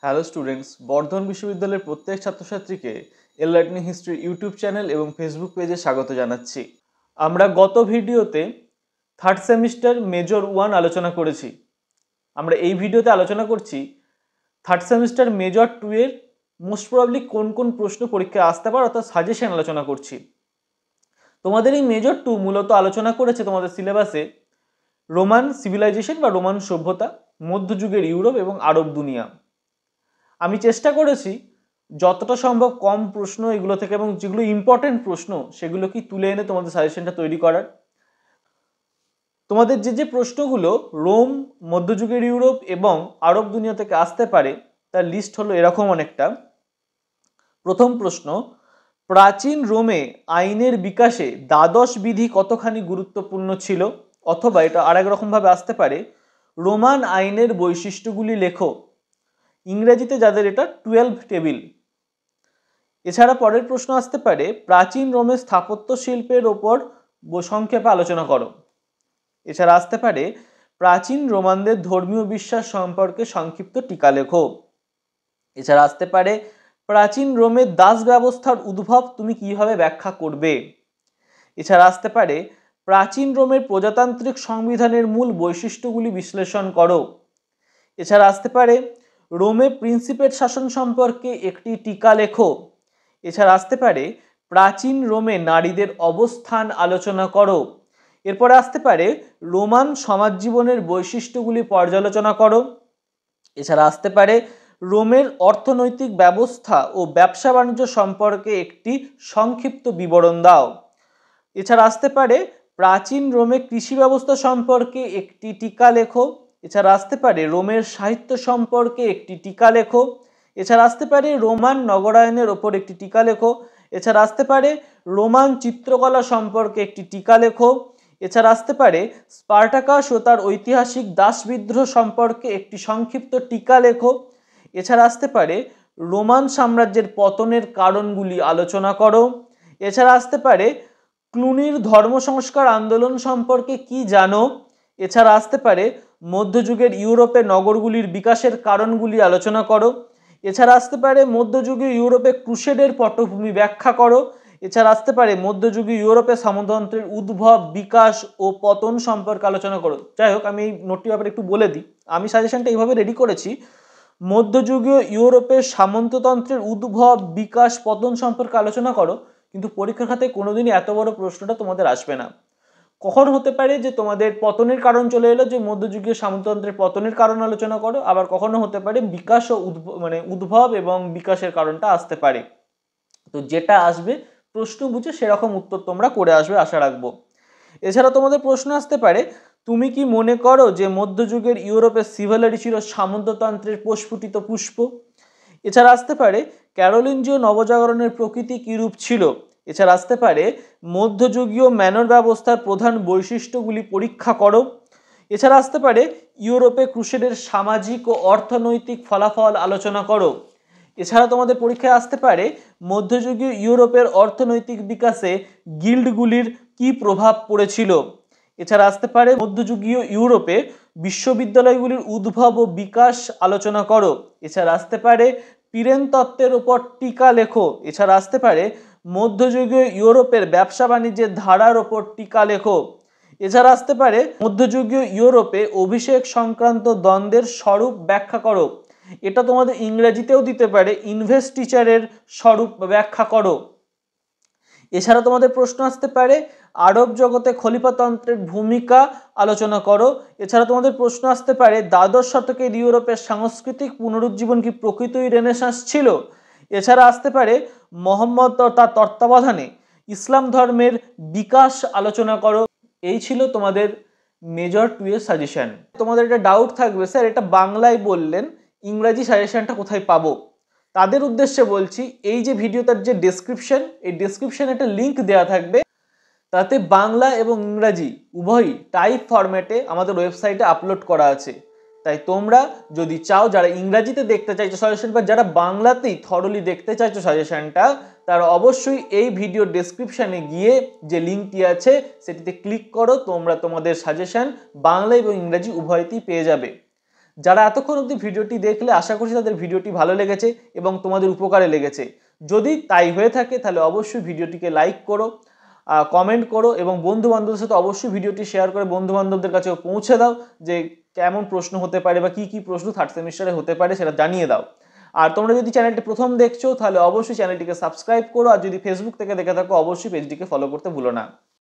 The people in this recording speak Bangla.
হ্যালো স্টুডেন্টস, বর্ধমান বিশ্ববিদ্যালয়ের প্রত্যেক ছাত্রছাত্রীকে এনলার্নিং হিস্ট্রি ইউটিউব চ্যানেল এবং ফেসবুক পেজে স্বাগত জানাচ্ছি। আমরা গত ভিডিওতে থার্ড সেমিস্টার মেজর 1 আলোচনা করেছি। আমরা এই ভিডিওতে আলোচনা করছি থার্ড সেমিস্টার মেজর 2 এর মোস্ট প্রবাবলি কোন কোন প্রশ্ন পরীক্ষায় আসতে পারে অর্থাৎ সাজেশন আলোচনা করছি। তোমাদের এই মেজর 2 মূলত আলোচনা করেছে তোমাদের সিলেবাসে রোমান সিভিলাইজেশন বা রোমান সভ্যতা, মধ্যযুগের ইউরোপ এবং আরব দুনিয়া। আমি চেষ্টা করেছি যতটা সম্ভব কম প্রশ্ন এগুলো থেকে এবং যেগুলো ইম্পর্টেন্ট প্রশ্ন সেগুলোকে তুলে এনে তোমাদের সাজেশনটা তৈরি করার। তোমাদের যে প্রশ্নগুলো রোম, মধ্যযুগের ইউরোপ এবং আরব দুনিয়া থেকে আসতে পারে তার লিস্ট হলো এরকম অনেকটা। প্রথম প্রশ্ন, প্রাচীন রোমে আইনের বিকাশে দ্বাদশ বিধি কতখানি গুরুত্বপূর্ণ ছিল? অথবা এটা আরেক রকমভাবে আসতে পারে, রোমান আইনের বৈশিষ্ট্যগুলি লেখো। ইংরেজিতে যাদের এটা 12 টেবিল। এছাড়া পরের প্রশ্ন আসতে পারে, প্রাচীন রোমের স্থাপত্য শিল্পের ওপর সংক্ষেপে আলোচনা করো। এছাড়া আসতে পারে, প্রাচীন রোমানদের ধর্মীয় বিশ্বাস সম্পর্কে সংক্ষিপ্ত টিকা লেখো। এছাড়া আসতে পারে, প্রাচীন রোমের দাস ব্যবস্থার উদ্ভব তুমি কিভাবে ব্যাখ্যা করবে। এছাড়া আসতে পারে, প্রাচীন রোমের প্রজাতান্ত্রিক সংবিধানের মূল বৈশিষ্ট্যগুলি বিশ্লেষণ করো। এছাড়া আসতে পারে, রোমে প্রিন্সিপেট শাসন সম্পর্কে একটি টিকা লেখো। এছাড়া আসতে পারে, প্রাচীন রোমে নারীদের অবস্থান আলোচনা করো। এরপরে আসতে পারে, রোমান সমাজ জীবনের বৈশিষ্ট্যগুলি পর্যালোচনা করো। এছাড়া আসতে পারে, রোমের অর্থনৈতিক ব্যবস্থা ও ব্যবসা বাণিজ্য সম্পর্কে একটি সংক্ষিপ্ত বিবরণ দাও। এছাড়া আসতে পারে, প্রাচীন রোমে কৃষি ব্যবস্থা সম্পর্কে একটি টিকা লেখো। এছাড়া আসতে পারে, রোমের সাহিত্য সম্পর্কে একটি টিকা লেখো। এছাড়া আসতে পারে, রোমান নগরায়নের ওপর একটি টিকা লেখো। এছাড়া আসতে পারে, রোমান চিত্রকলা সম্পর্কে একটি টিকা লেখো। এছাড়া আসতে পারে, স্পার্টাকাস ও তার ঐতিহাসিক দাস বিদ্রোহ সম্পর্কে একটি সংক্ষিপ্ত টিকা লেখো। এছাড়া আসতে পারে, রোমান সাম্রাজ্যের পতনের কারণগুলি আলোচনা করো। এছাড়া আসতে পারে, ক্লুনির ধর্ম সংস্কার আন্দোলন সম্পর্কে কি জানো। এছাড়া আসতে পারে, মধ্যযুগের ইউরোপে নগরগুলির বিকাশের কারণগুলি আলোচনা করো। এছাড়া আসতে পারে, মধ্যযুগীয় ইউরোপে ক্রুসেডের পটভূমি ব্যাখ্যা করো। এছাড়া আসতে পারে, মধ্যযুগীয় ইউরোপে সামন্ততন্ত্রের উদ্ভব, বিকাশ ও পতন সম্পর্কে আলোচনা করো। যাই হোক, আমি এই নোটটি ব্যাপারে একটু বলে দিই। আমি সাজেশনটা এইভাবে রেডি করেছি, মধ্যযুগীয় ইউরোপে সামন্ততন্ত্রের উদ্ভব, বিকাশ, পতন সম্পর্কে আলোচনা করো। কিন্তু পরীক্ষার খাতায় কোনোদিনই এত বড় প্রশ্নটা তোমাদের আসবে না। কখন হতে পারে যে তোমাদের পতনের কারণ চলে এলো, যে মধ্যযুগীয় সামন্ততন্ত্রের পতনের কারণ আলোচনা করো, আবার কখনো হতে পারে বিকাশ ও উদ্ভব এবং বিকাশের কারণটা আসতে পারে। তো যেটা আসবে প্রশ্ন বুঝে সেরকম উত্তর তোমরা করে আসবে আশা রাখবো। এছাড়া তোমাদের প্রশ্ন আসতে পারে, তুমি কি মনে করো যে মধ্যযুগের ইউরোপের সিভিলারি ছিল সামন্ততন্ত্রের প্রস্ফুটিত পুষ্প? এছাড়া আসতে পারে, ক্যারোলিঞ্জীয় নবজাগরণের প্রকৃতি কিরূপ ছিল? এছাড়া আসতে পারে, মধ্যযুগীয় ম্যানর ব্যবস্থার প্রধান বৈশিষ্ট্যগুলি পরীক্ষা করো। এছাড়া আসতে পারে, ইউরোপে ক্রুসেডের সামাজিক ও অর্থনৈতিক ফলাফল আলোচনা করো। এছাড়া তোমাদের পরীক্ষায় আসতে পারে, মধ্যযুগীয় ইউরোপের অর্থনৈতিক বিকাশে গিল্ডগুলির কি প্রভাব পড়েছিল। এছাড়া আসতে পারে, মধ্যযুগীয় ইউরোপে বিশ্ববিদ্যালয়গুলির উদ্ভব ও বিকাশ আলোচনা করো। এছাড়া আসতে পারে, পিরেন তত্ত্বের উপর টিকা লেখো। এছাড়া আসতে পারে, মধ্যযুগীয় ইউরোপের ব্যবসা বাণিজ্যের ধারার ওপর টিকা লেখো। এছাড়া আসতে পারে, মধ্যযুগীয় ইউরোপে অভিষেক সংক্রান্ত দ্বন্দ্বের স্বরূপ ব্যাখ্যা করো। এটা তোমাদের ইংরেজিতেও দিতে পারে, ইনভেস্টিচারের স্বরূপ ব্যাখ্যা করো। এছাড়া তোমাদের প্রশ্ন আসতে পারে, আরব জগতে খলিফাতন্ত্রের ভূমিকা আলোচনা করো। এছাড়া তোমাদের প্রশ্ন আসতে পারে, দ্বাদশ শতকের ইউরোপের সাংস্কৃতিক পুনরুজ্জীবন কি প্রকৃতই রেনেসাঁস ছিল? এছাড়া আসতে পারে, মোহাম্মদ তার তত্ত্বাবধানে ইসলাম ধর্মের বিকাশ আলোচনা করো। এই ছিল তোমাদের মেজর 2 এর সাজেশন। তোমাদের একটা ডাউট থাকবে, স্যার এটা বাংলায় বললেন, ইংরাজি সাজেশনটা কোথায় পাবো? তাদের উদ্দেশ্যে বলছি, এই যে ভিডিওটার যে ডেসক্রিপশন, এই ডেসক্রিপশনে একটা লিঙ্ক দেওয়া থাকবে, তাতে বাংলা এবং ইংরাজি উভয়ই টাইপ ফরম্যাটে আমাদের ওয়েবসাইটে আপলোড করা আছে। তাই তোমরা যদি চাও, যারা ইংরাজিতে দেখতে চাইছো সাজেশন বা যারা বাংলাতেই থরলি দেখতে চাইছো সাজেশনটা, তারা অবশ্যই এই ভিডিও ডেসক্রিপশনে গিয়ে যে লিঙ্কটি আছে সেটিতে ক্লিক করো। তোমরা তোমাদের সাজেশন বাংলা এবং ইংরাজি উভয়তেই পেয়ে যাবে। যারা এতক্ষণ অবধি ভিডিওটি দেখলে আশা করছি তাদের ভিডিওটি ভালো লেগেছে এবং তোমাদের উপকারে লেগেছে। যদি তাই হয়ে থাকে তাহলে অবশ্যই ভিডিওটিকে লাইক করো, কমেন্ট করো এবং বন্ধু বান্ধবদের সাথে অবশ্যই ভিডিওটি শেয়ার করে বন্ধু বান্ধবদের কাছে পৌঁছে দাও যে কেমন প্রশ্ন হতে পারে বা কি প্রশ্ন থার্ড সেমিস্টারে হতে পারে সেটা জানিয়ে দাও। আর তোমরা যদি চ্যানেলটি প্রথম দেখছো তাহলে অবশ্যই চ্যানেলটিকে সাবস্ক্রাইব করো, আর যদি ফেসবুক থেকে দেখে থাকো অবশ্যই পেজটিকে ফলো করতে ভুলো না।